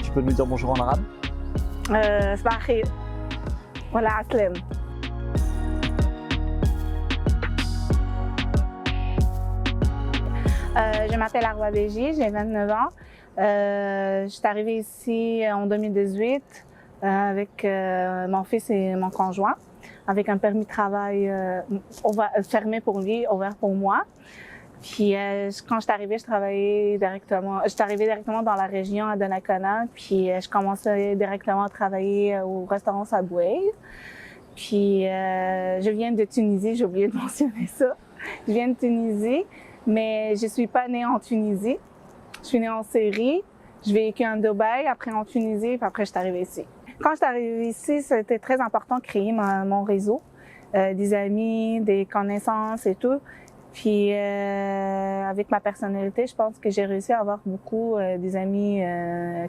tu peux nous dire bonjour en arabe? صباح الخير ولا عسلامة. Je m'appelle Arwa Beji, j'ai 29 ans. Je suis arrivée ici en 2018 avec mon fils et mon conjoint, avec un permis de travail fermé pour lui, ouvert pour moi. Puis quand je suis arrivée, je suis arrivée directement dans la région à Donnacona, puis je commençais directement à travailler au restaurant Subway. Puis je viens de Tunisie, j'ai oublié de mentionner ça. Je viens de Tunisie, mais je suis pas née en Tunisie. Je suis née en Syrie. Je vécu en Dubaï, après en Tunisie, puis après je suis arrivée ici. Quand je suis arrivée ici, c'était très important de créer mon réseau, des amis, des connaissances et tout. Puis avec ma personnalité, je pense que j'ai réussi à avoir beaucoup des amis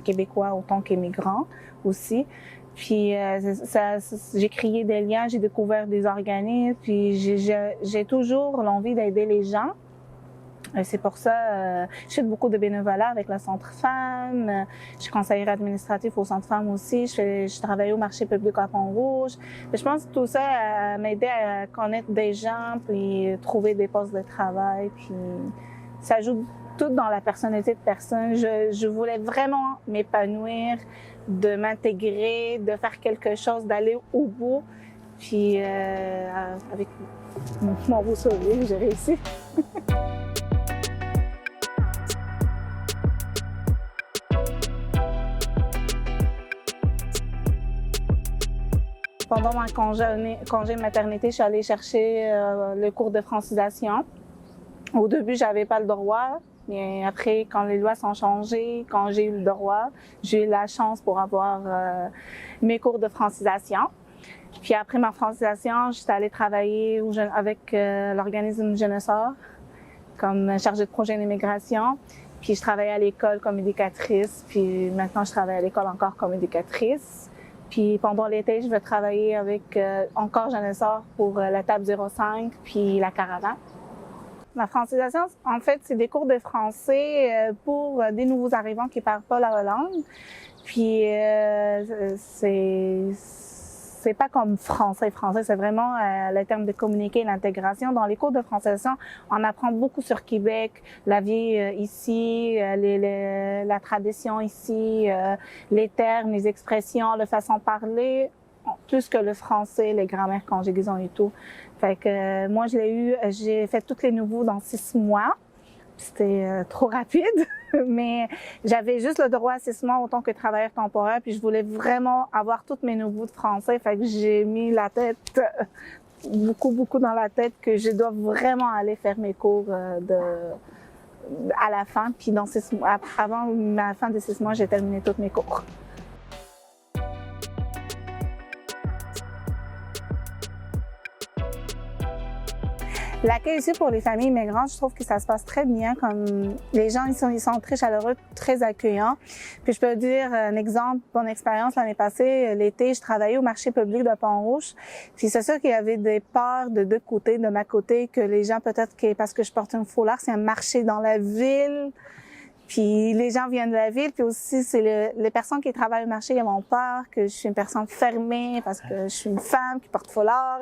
québécois autant qu'immigrants aussi. Puis j'ai créé des liens, j'ai découvert des organismes, puis j'ai toujours l'envie d'aider les gens. C'est pour ça je fais beaucoup de bénévolat avec le Centre Femmes. Je suis conseillère administrative au Centre Femmes aussi. Je travaille au marché public à Pont-Rouge. Je pense que tout ça m'a aidé à connaître des gens, puis trouver des postes de travail. Puis ça joue tout dans la personnalité de personne. Je voulais vraiment m'épanouir, de m'intégrer, de faire quelque chose, d'aller au bout. Puis avec mon beau sourire, j'ai réussi. Pendant mon congé maternité, je suis allée chercher le cours de francisation. Au début, j'avais pas le droit, mais après, quand les lois sont changées, quand j'ai eu le droit, j'ai eu la chance pour avoir mes cours de francisation. Puis après ma francisation, je suis allée travailler avec l'organisme Jeunessor comme chargée de projet d'immigration. Puis je travaillais à l'école comme éducatrice, puis maintenant je travaille à l'école encore comme éducatrice. Puis pendant l'été, je vais travailler avec encore Jeunessor pour la table 05 puis la caravane. La francisation, en fait, c'est des cours de français pour des nouveaux arrivants qui parlent pas la langue. Puis c'est pas comme français. Français, c'est vraiment le terme de communiquer, l'intégration. Dans les cours de francisation, on apprend beaucoup sur Québec, la vie ici, la tradition ici, les termes, les expressions, la façon de parler, plus que le français, les grammaires, conjugaisons et tout. Fait que moi, j'ai fait tous les nouveaux dans 6 mois. C'était trop rapide, mais j'avais juste le droit à 6 mois autant que travailleur temporaire, puis je voulais vraiment avoir tous mes nouveaux de français, fait que j'ai mis la tête, beaucoup dans la tête que je dois vraiment aller faire mes cours à la fin, puis dans 6 mois, avant la fin de 6 mois, j'ai terminé tous mes cours. L'accueil ici pour les familles immigrantes, je trouve que ça se passe très bien. Comme les gens, ils sont très chaleureux, très accueillants. Puis je peux dire un exemple, mon expérience l'année passée, l'été, je travaillais au marché public de Pont-Rouge. Puis c'est sûr qu'il y avait des peurs de deux côtés, de ma côté, que les gens peut-être que parce que je porte un foulard, c'est un marché dans la ville. Puis les gens viennent de la ville, puis aussi c'est les personnes qui travaillent au marché, ils ont peur que je suis une personne fermée parce que je suis une femme qui porte foulard,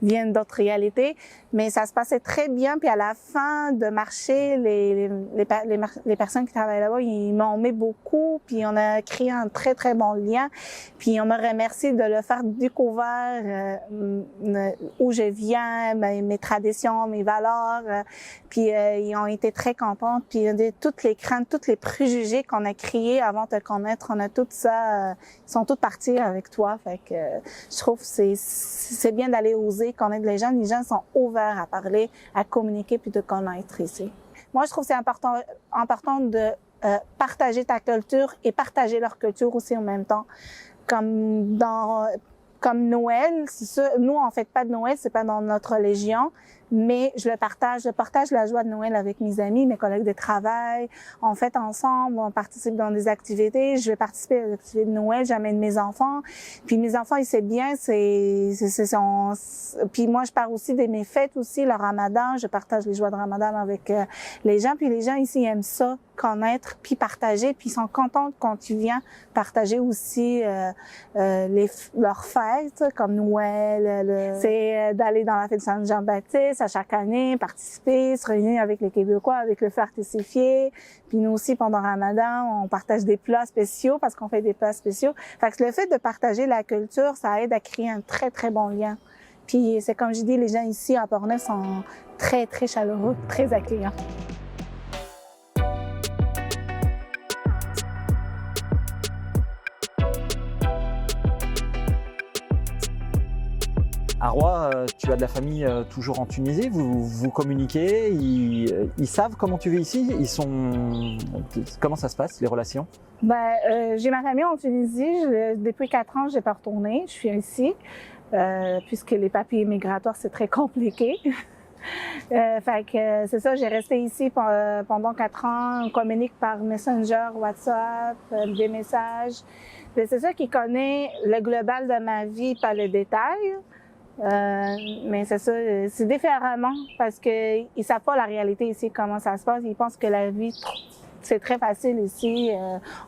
viennent d'autres réalités. Mais ça se passait très bien, puis à la fin de marché, les personnes qui travaillent là-bas, ils m'ont aimé beaucoup, puis on a créé un très très bon lien. Puis on me remercie de le faire découvrir où je viens, mes traditions, mes valeurs. Puis ils ont été très contents, puis toutes les craintes, tous les préjugés qu'on a créés avant de te connaître, on a tout ça, ils sont tous partis avec toi. Fait que je trouve que c'est bien d'aller oser connaître les gens sont ouverts à parler, à communiquer puis de connaître ici. Moi, je trouve que c'est important de partager ta culture et partager leur culture aussi en même temps. Comme Noël, c'est ça, nous on fête pas de Noël, c'est pas dans notre religion, mais je partage la joie de Noël avec mes amis, mes collègues de travail. On fête ensemble, on participe dans des activités. Je vais participer à des activités de Noël, j'amène mes enfants. Puis mes enfants, ils savent bien, puis moi, je parle aussi de mes fêtes aussi, le Ramadan. Je partage les joies de Ramadan avec les gens. Puis les gens ici aiment ça, connaître, puis partager. Puis ils sont contents quand tu viens partager aussi leurs fêtes, comme Noël. C'est d'aller dans la fête de Saint-Jean-Baptiste à chaque année, participer, se réunir avec les Québécois, avec le feu artificiel. Puis nous aussi, pendant Ramadan, on partage des plats spéciaux parce qu'on fait des plats spéciaux. Fait que le fait de partager la culture, ça aide à créer un très, très bon lien. Puis c'est comme je dis, les gens ici à Portneuf sont très, très chaleureux, très accueillants. Arwa, tu as de la famille toujours en Tunisie, vous communiquez, ils savent comment tu vis ici, comment ça se passe, les relations? J'ai ma famille en Tunisie, depuis 4 ans, je n'ai pas retourné, je suis ici, puisque les papiers migratoires, c'est très compliqué. Fait que c'est ça, j'ai resté ici pendant 4 ans, on communique par Messenger, WhatsApp, des messages. C'est ça qui connaît le global de ma vie, pas le détail. Mais c'est ça, c'est différemment parce que ils savent pas la réalité ici, comment ça se passe. Ils pensent que la vie, c'est très facile ici.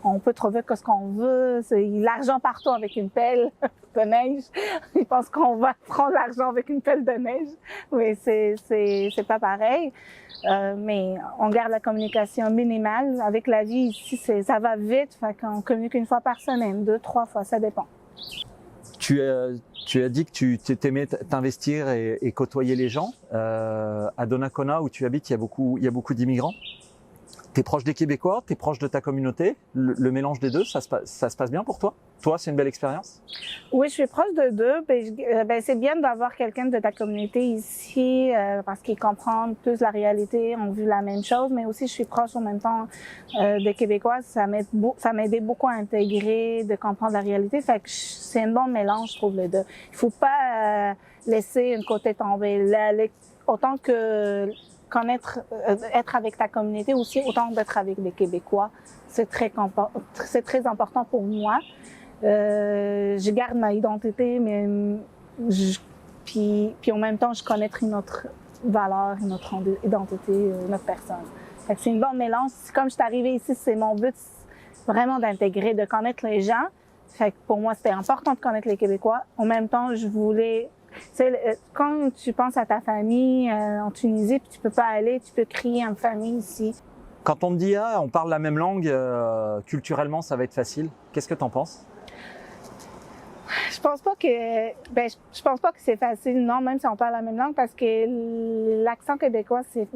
On peut trouver ce qu'on veut. L'argent partout avec une pelle de neige. Ils pensent qu'on va prendre l'argent avec une pelle de neige. Mais c'est pas pareil. Mais on garde la communication minimale. Avec la vie ici, ça va vite. Fait qu'on communique 1 fois par semaine, 2, 3 fois, ça dépend. Tu as dit que tu t'aimais t'investir et côtoyer les gens. À Donnacona, où tu habites, il y a beaucoup d'immigrants. Tu es proche des Québécois, tu es proche de ta communauté. Le mélange des deux, ça se passe bien pour toi? Toi, c'est une belle expérience? Oui, je suis proche de deux. C'est bien d'avoir quelqu'un de ta communauté ici parce qu'ils comprennent plus la réalité, ont vu la même chose, mais aussi je suis proche en même temps des Québécois. Ça m'aidait beaucoup à intégrer, de comprendre la réalité. Fait que c'est un bon mélange, je trouve, les deux. Il faut pas laisser une côté tomber. Autant que être avec ta communauté aussi, autant d'être avec des Québécois. C'est très important pour moi. Je garde ma identité, mais puis en même temps, je connais notre valeur, notre identité, notre personne. Fait que c'est une bonne mélange. Comme je suis arrivée ici, c'est mon but vraiment d'intégrer, de connaître les gens. Fait que pour moi, c'était important de connaître les Québécois. En même temps, je voulais... Quand tu penses à ta famille en Tunisie, puis tu peux pas aller, tu peux créer une famille ici. Quand on te dit on parle la même langue, culturellement ça va être facile, qu'est-ce que tu en penses? Je pense pas que c'est facile, non, même si on parle la même langue, parce que l'accent québécois c'est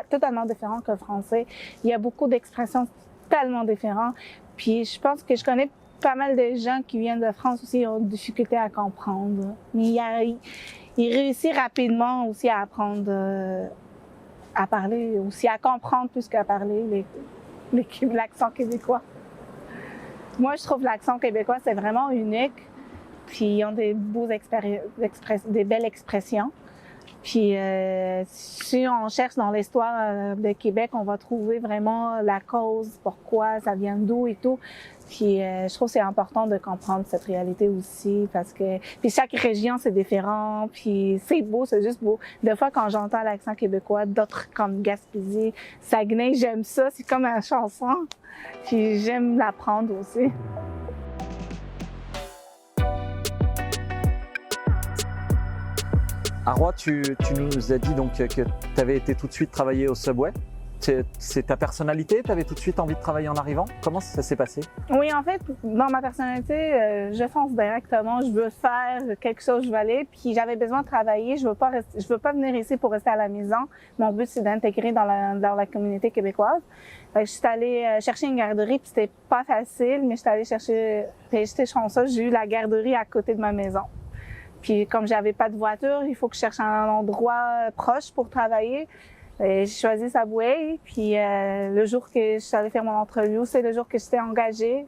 totalement différent que le français. Il y a beaucoup d'expressions tellement différentes. Puis je pense que je connais pas mal de gens qui viennent de France aussi ont des difficultés à comprendre. Mais ils réussissent rapidement aussi à apprendre à parler, aussi à comprendre plus qu'à parler l'accent québécois. Moi, je trouve l'accent québécois, c'est vraiment unique. Puis ils ont des des belles expressions. Puis si on cherche dans l'histoire de Québec, on va trouver vraiment la cause, pourquoi, ça vient d'où et tout. Puis je trouve que c'est important de comprendre cette réalité aussi parce que puis chaque région c'est différent, puis c'est beau, c'est juste beau. Des fois quand j'entends l'accent québécois, d'autres comme Gaspésie, Saguenay, j'aime ça, c'est comme une chanson. Puis j'aime l'apprendre aussi. Arwa, tu nous as dit donc que tu avais été tout de suite travailler au Subway. C'est ta personnalité? Tu avais tout de suite envie de travailler en arrivant? Comment ça s'est passé? Oui, en fait, dans ma personnalité, je fonce directement. Je veux faire quelque chose, je veux aller. Puis j'avais besoin de travailler. Je veux pas venir ici pour rester à la maison. Mon but, c'est d'intégrer dans la communauté québécoise. Fait que je suis allée chercher une garderie, puis c'était pas facile, mais je suis allée chercher... Puis j'étais chanceuse, j'ai eu la garderie à côté de ma maison. Puis comme j'avais pas de voiture, il faut que je cherche un endroit proche pour travailler. J'ai choisi Subway, puis le jour que je suis allée faire mon entrevue, c'est le jour que j'étais engagée.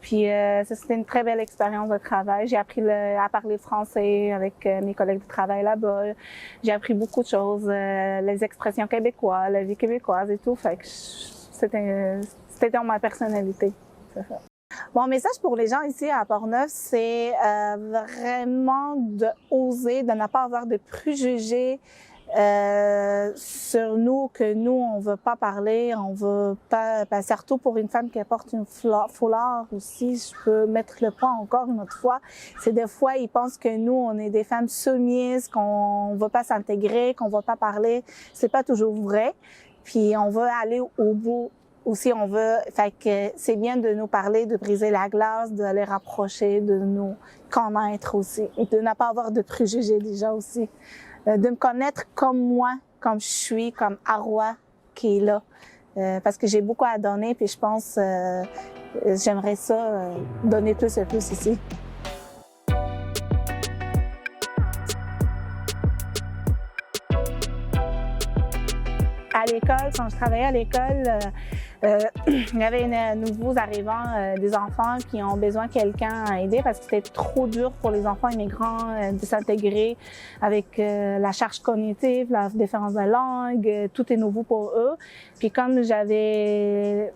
Puis ça, c'était une très belle expérience de travail. J'ai appris à parler français avec mes collègues de travail là-bas. J'ai appris beaucoup de choses, les expressions québécoises, la vie québécoise et tout. Fait que c'était dans ma personnalité. C'est ça. Mon message pour les gens ici à Portneuf, c'est vraiment de oser, de ne pas avoir de préjugés sur nous, que nous, on veut pas parler, on veut pas, surtout pour une femme qui porte une foulard aussi, je peux mettre le point encore une autre fois, c'est des fois, ils pensent que nous, on est des femmes soumises, qu'on veut pas s'intégrer, qu'on veut pas parler, c'est pas toujours vrai, puis on veut aller au bout. Aussi, on veut, fait que c'est bien de nous parler, de briser la glace, de les rapprocher, de nous connaître aussi, et de ne pas avoir de préjugés déjà aussi, de me connaître comme moi, comme je suis, comme Arwa qui est là, parce que j'ai beaucoup à donner, puis je pense, j'aimerais ça donner plus et plus ici. À l'école, quand je travaillais à l'école, il y avait nouveaux arrivants, des enfants qui ont besoin de quelqu'un à aider parce que c'était trop dur pour les enfants immigrants de s'intégrer avec la charge cognitive, la différence de langue, tout est nouveau pour eux. Puis comme j'étais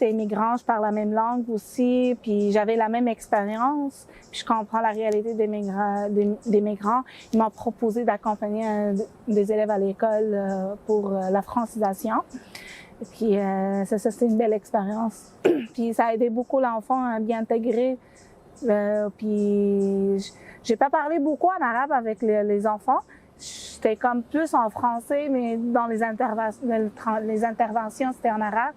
immigrant, je parle la même langue aussi, puis j'avais la même expérience, puis je comprends la réalité des migrants. Ils m'ont proposé d'accompagner des élèves à l'école pour la francisation. Puis ça c'était une belle expérience. Puis ça a aidé beaucoup l'enfant à bien intégrer. Puis j'ai pas parlé beaucoup en arabe avec les enfants. J'étais comme plus en français, mais dans les interventions c'était en arabe.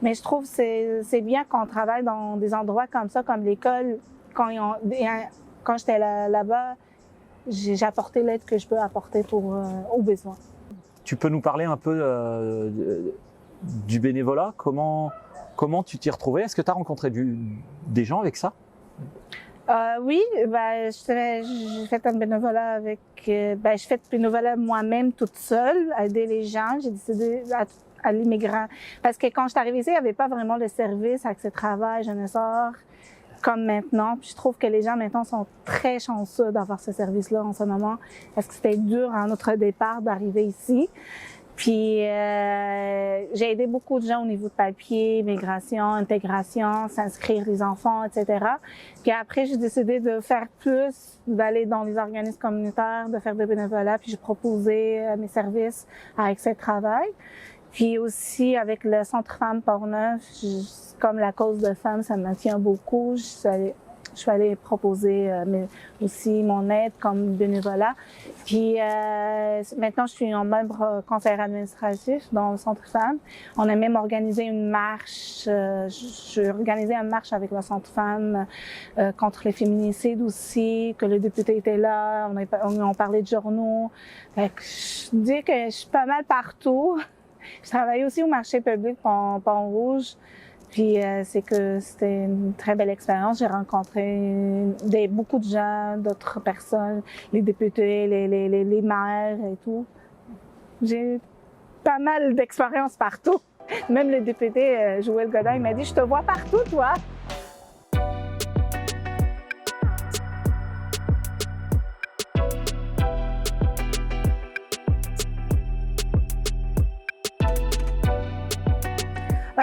Mais je trouve que c'est bien qu'on travaille dans des endroits comme ça, comme l'école. Quand j'étais là-bas, j'ai apporté l'aide que je peux apporter aux besoins. Tu peux nous parler un peu du bénévolat, comment tu t'y retrouvais? Est-ce que tu as rencontré des gens avec ça? Oui, j'ai fait un bénévolat je fais du bénévolat moi-même toute seule, aider les gens. J'ai décidé à l'immigrant. Parce que quand je suis arrivée ici, il n'y avait pas vraiment de service, accès travail, je ne sors comme maintenant. Puis je trouve que les gens maintenant sont très chanceux d'avoir ce service-là en ce moment. Parce que c'était dur à notre départ d'arriver ici. Puis j'ai aidé beaucoup de gens au niveau de papier, migration, intégration, s'inscrire les enfants, etc. Puis après, j'ai décidé de faire plus, d'aller dans les organismes communautaires, de faire des bénévolats. Puis j'ai proposé mes services à Accès Travail. Puis aussi avec le Centre Femmes Portneuf, comme la cause de femmes, ça me tient beaucoup. Je suis allée proposer aussi mon aide comme bénévolat. Puis maintenant, je suis un membre conseil administratif dans le Centre Femmes. On a même organisé une marche. J'ai organisé une marche avec le Centre Femmes contre les féminicides aussi, que le député était là. On parlait de journaux. Fait que je dis que je suis pas mal partout. Je travaille aussi au marché public Pont-Rouge. Puis c'était une très belle expérience. J'ai rencontré beaucoup de gens, d'autres personnes, les députés, les maires et tout. J'ai pas mal d'expériences partout. Même le député Joël Godin, il m'a dit « Je te vois partout, toi! »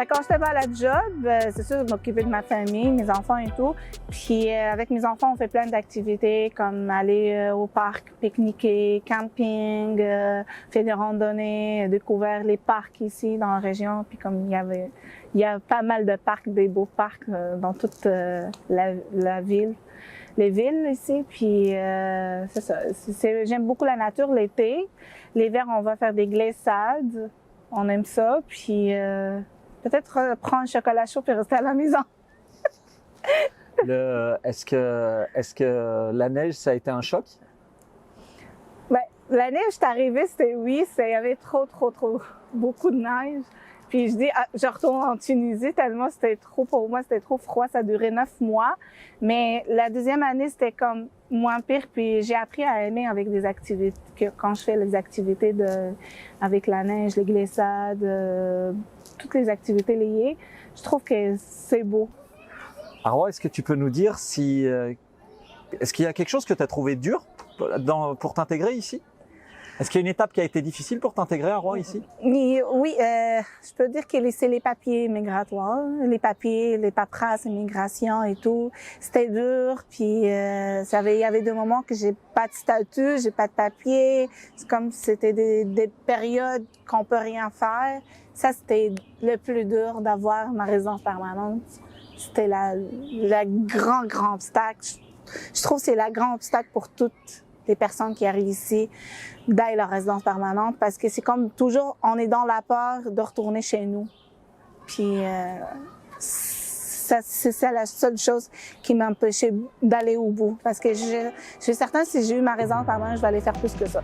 Quand j'étais pas à la job, c'est sûr, je m'occupais de ma famille, mes enfants et tout. Puis avec mes enfants, on fait plein d'activités comme aller au parc, pique-niquer, camping, faire des randonnées, découvrir les parcs ici dans la région. Puis comme il y a pas mal de parcs, des beaux parcs dans toute la ville, les villes ici. Puis c'est ça. J'aime beaucoup la nature l'été. L'hiver, on va faire des glissades. On aime ça. Puis peut-être prendre un chocolat chaud puis rester à la maison. Est-ce que la neige, ça a été un choc? Ben, la neige, je suis arrivée, il y avait trop, beaucoup de neige. Puis je dis, je retourne en Tunisie tellement pour moi, c'était trop froid. Ça a duré 9 mois. Mais la deuxième année, c'était comme moins pire. Puis j'ai appris à aimer avec des activités, quand je fais les activités avec la neige, les glissades, toutes les activités liées. Je trouve que c'est beau. Arwa, est-ce que tu peux nous dire si est-ce qu'il y a quelque chose que tu as trouvé dur pour t'intégrer ici? Est-ce qu'il y a une étape qui a été difficile pour t'intégrer à Arwa ici? Oui, je peux dire que c'est les papiers migratoires, les papiers, les paperasses, l'immigration et tout. C'était dur, puis il y avait des moments que j'ai pas de statut, j'ai pas de papier. C'est comme si c'était des périodes qu'on peut rien faire. Ça, c'était le plus dur d'avoir ma résidence permanente. C'était la grand obstacle. Je trouve que c'est la grand obstacle pour toutes les personnes qui arrivent ici d'aller leur résidence permanente parce que c'est comme toujours, on est dans la peur de retourner chez nous. Puis c'est la seule chose qui m'a empêché d'aller au bout parce que je suis certaine que si j'ai eu ma résidence permanente, je vais aller faire plus que ça.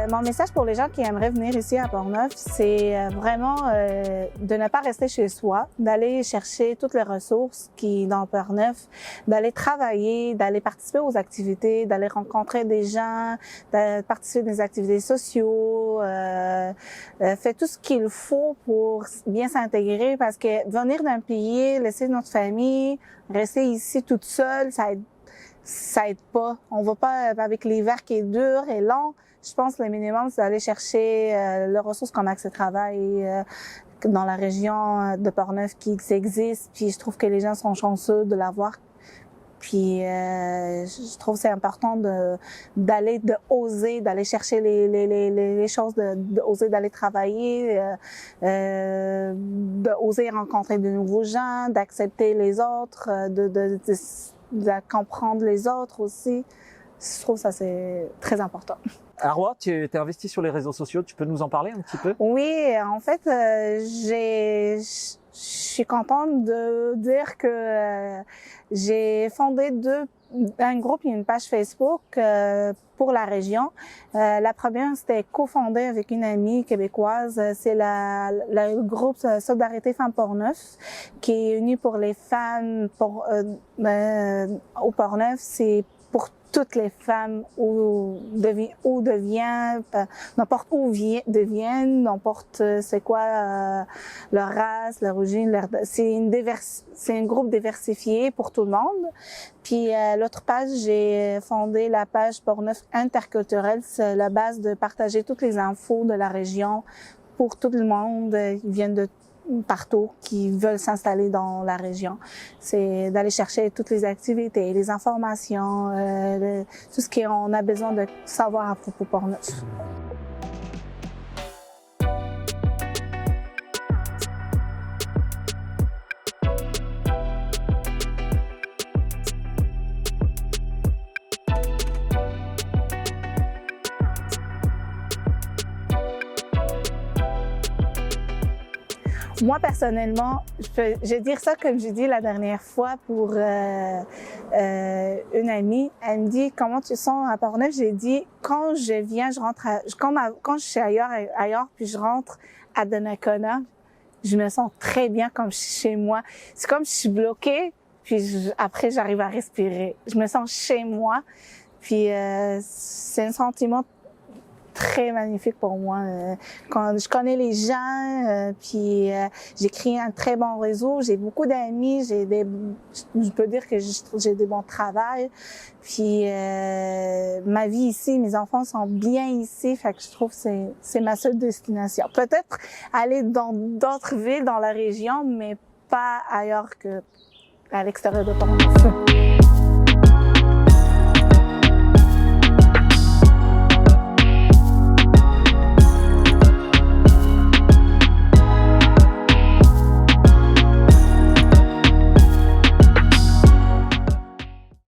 Mon message pour les gens qui aimeraient venir ici à Portneuf, c'est vraiment de ne pas rester chez soi, d'aller chercher toutes les ressources qui dans Portneuf, d'aller travailler, d'aller participer aux activités, d'aller rencontrer des gens, de participer à des activités sociaux, fait tout ce qu'il faut pour bien s'intégrer parce que venir d'un pays, laisser notre famille, rester ici toute seule, ça aide pas. On va pas avec l'hiver qui est dur et long. Je pense que le minimum, c'est d'aller chercher les ressources comme Accès Travail dans la région de Portneuf qui existe. Puis je trouve que les gens sont chanceux de l'avoir. Puis je trouve que c'est important d'oser, d'aller chercher les choses, d'oser d'aller travailler, d'oser rencontrer de nouveaux gens, d'accepter les autres, de comprendre les autres aussi. Je trouve que ça, c'est très important. Arwa, tu es investi sur les réseaux sociaux, tu peux nous en parler un petit peu? Oui, en fait, je suis contente de dire que j'ai fondé un groupe et une page Facebook pour la région. La première, c'était cofondée avec une amie québécoise. C'est le groupe Solidarité Femmes Portneuf qui est uni pour les femmes au Portneuf. C'est pour toutes les femmes n'importe où deviennent, n'importe c'est quoi leur race, leur origine, c'est un groupe diversifié pour tout le monde. Puis l'autre page, j'ai fondé la page Portneuf interculturelle, c'est la base de partager toutes les infos de la région pour tout le monde. Ils viennent de partout qui veulent s'installer dans la région. C'est d'aller chercher toutes les activités, les informations, tout ce qu'on a besoin de savoir à propos de Portneuf. Moi, personnellement, je vais dire ça comme j'ai dit la dernière fois pour une amie. Elle me dit, comment tu sens à Portneuf? J'ai dit, quand je viens, quand je suis ailleurs, puis je rentre à Donnacona, je me sens très bien comme chez moi. C'est comme si je suis bloquée, puis après, j'arrive à respirer. Je me sens chez moi, puis c'est un sentiment très magnifique pour moi. Quand je connais les gens, puis j'ai créé un très bon réseau, j'ai beaucoup d'amis, je peux dire que j'ai des bons travails. Puis ma vie ici, mes enfants sont bien ici, fait que je trouve que c'est ma seule destination. Peut-être aller dans d'autres villes dans la région, mais pas ailleurs que à l'extérieur de Portneuf.